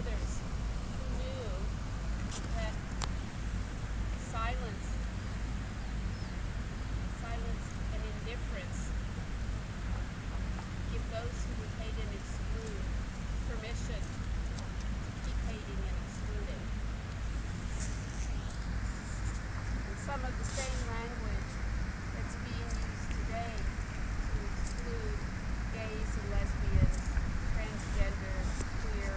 others who knew that silence and indifference give those who would hate and exclude permission to keep hating and excluding. And some of the same language that's being used today to exclude gays and lesbians, transgender, queer,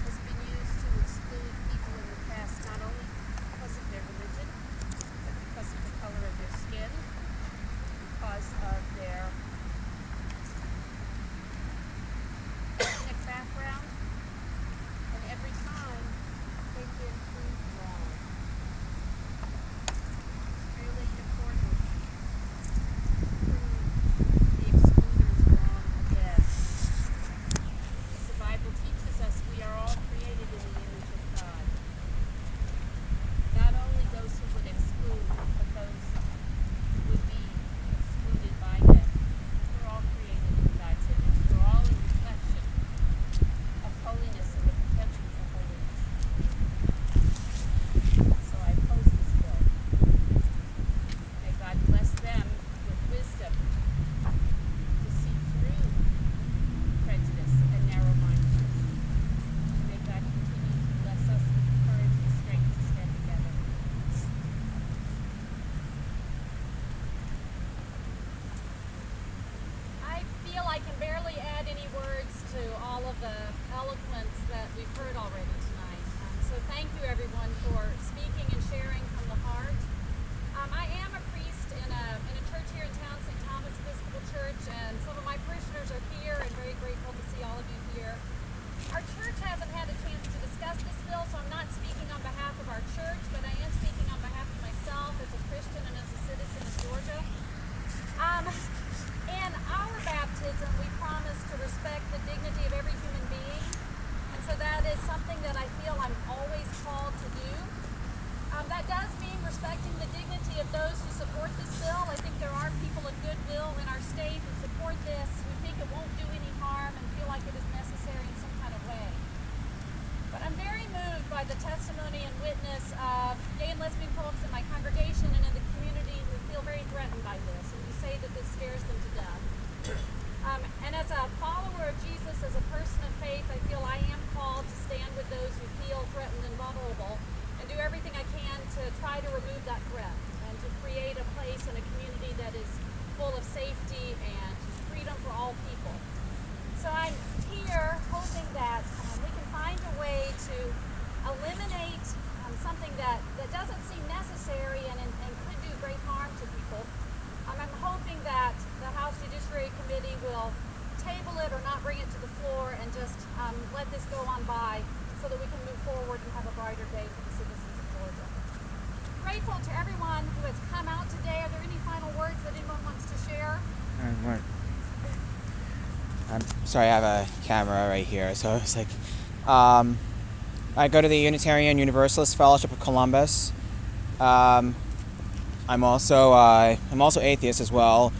has been used to exclude people in the past not only because of their religion, but because of the color of their skin, because of their ethnic background, and every time they've been proved wrong. It's really important to prove the excluders wrong again. As the Bible teaches us, we are all created in the image of God. Not only those who would exclude, but those who would be excluded by Him. We're all created in God's image. We're all a reflection of holiness and the potential for holiness. So I oppose this bill. May God bless them with wisdom to see through prejudice and narrow-mindedness. May God continue to bless us with the courage and strength to stand together. I feel I can barely add any words to all of the eloquence that we've heard already tonight. So thank you everyone for speaking and sharing from the heart. I am a priest in a church here in town, St. Thomas Episcopal Church, and some of my parishioners are here and very grateful to see all of you here. Our church hasn't had a chance to discuss this bill, so I'm not speaking on behalf of our church, but I am speaking on behalf of myself as a Christian and as a citizen of Georgia. In our baptism, we promise to respect the dignity of every human being, and so that is something that I feel I'm always called to do. That does mean respecting the dignity of those who support this bill. I think there are people of goodwill in our state who support this, who think it won't do any harm and feel like it is necessary in some kind of way. But I'm very moved by the testimony and witness of gay and lesbian folks in my congregation and in the community who feel very threatened by this and who say that this scares them to death. And as a follower of Jesus, as a person of faith, I feel I am called to stand with those who feel threatened and vulnerable and do everything I can to try to remove that threat and to create a place and a community that is full of safety and freedom for all people. So I'm here hoping that we can find a way to eliminate something that doesn't seem necessary and could do great harm to people. I'm hoping that the House Judiciary Committee will table it or not bring it to the floor and just let this go on by so that we can move forward and have a brighter day for the citizens of Georgia. Grateful to everyone who has come out today. Are there any final words that anyone wants to share? I'm sorry, I have a camera right here. So it's like, I go to the Unitarian Universalist Fellowship of Columbus. I'm also atheist as well,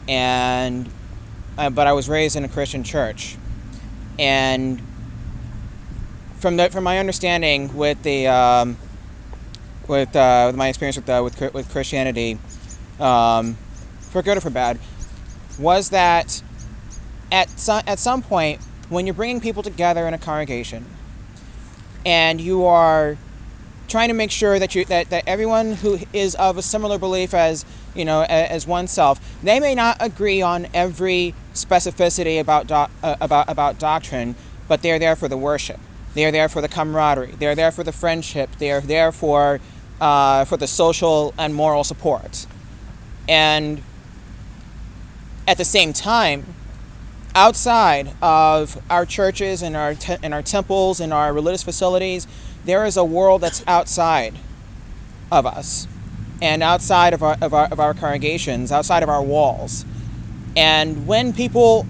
but I was raised in a Christian church, and from my understanding with my experience with Christianity, for good or for bad, was that at some point when you're bringing people together in a congregation, and you are trying to make sure that everyone who is of a similar belief as oneself, they may not agree on every specificity about doctrine, but they're there for the worship. They are there for the camaraderie. They are there for the friendship. They are there for the social and moral support. And at the same time, outside of our churches and our temples and our religious facilities, there is a world that's outside of us and outside of our congregations, outside of our walls. And when people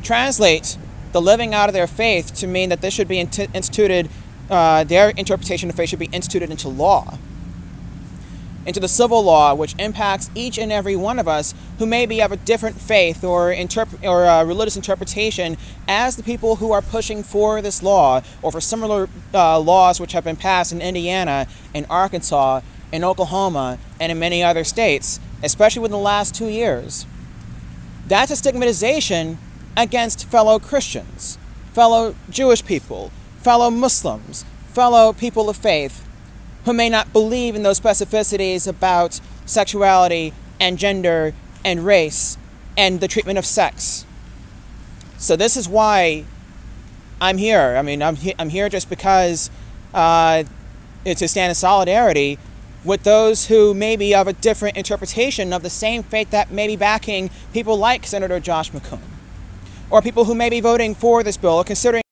translate the living out of their faith to mean that this should be instituted, their interpretation of faith should be instituted into law, into the civil law, which impacts each and every one of us who maybe have a different faith or religious interpretation as the people who are pushing for this law or for similar laws which have been passed in Indiana, in Arkansas, in Oklahoma, and in many other states, especially within the last 2 years. That's a stigmatization against fellow Christians, fellow Jewish people, fellow Muslims, fellow people of faith who may not believe in those specificities about sexuality and gender and race and the treatment of sex. So this is why I'm here. I mean, I'm here just because it's to stand in solidarity with those who may be of a different interpretation of the same faith that may be backing people like Senator Josh McCoon, or people who may be voting for this bill or considering